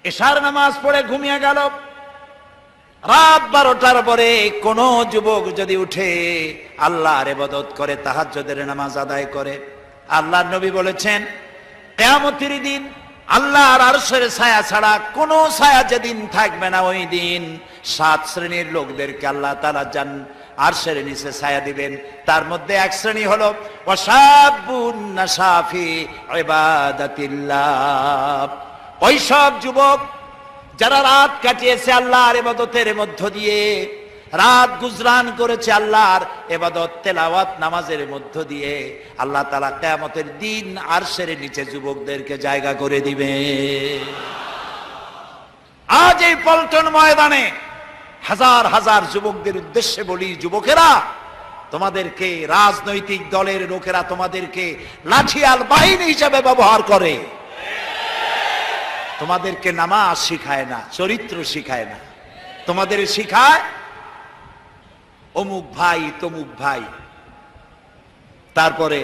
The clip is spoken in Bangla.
এশার নামাজ পড়ে ঘুমিয়ে গেল। রাত 12টার পরে কোন যুবক যদি উঠে আল্লাহর ইবাদত করে, তাহাজ্জুদের নামাজ আদায় করে, আল্লাহর নবী বলেছেন কিয়ামতের দিন আল্লাহর আরশের ছায়া ছাড়া কোন ছায়া যেদিন থাকবে না, ওই দিন 7 শ্রেণীর লোকদেরকে আল্লাহ তাআলা আরশের নিচে ছায়া দিবেন। তার মধ্যে এক শ্রেণী হলো ওয়াশাবুন নাশাফি ইবাদাতিল্লাহ, ওই সব যুবক যারা রাত কাটিয়েছে আল্লাহর ইবাদতের মধ্য দিয়ে, রাত গুজরান করেছে আল্লাহর ইবাদত তেলাওয়াত নামাজের মধ্য দিয়ে। আল্লাহ তাআলা কিয়ামতের দিন আরশের নিচে যুবকদেরকে জায়গা করে দিবে। আজ এই পল্টন ময়দানে হাজার হাজার যুবকদের উদ্দেশ্যে বলি, যুবকেরা, তোমাদেরকে রাজনৈতিক দলের লোকেরা তোমাদেরকে লাঠিয়াল বাহিনী হিসেবে ব্যবহার করে। তোমাদেরকে নামাজ শিখায় না, চরিত্র শিখায় না, তোমাদের শিখায় অমুক ভাই তমুক ভাই। তারপরে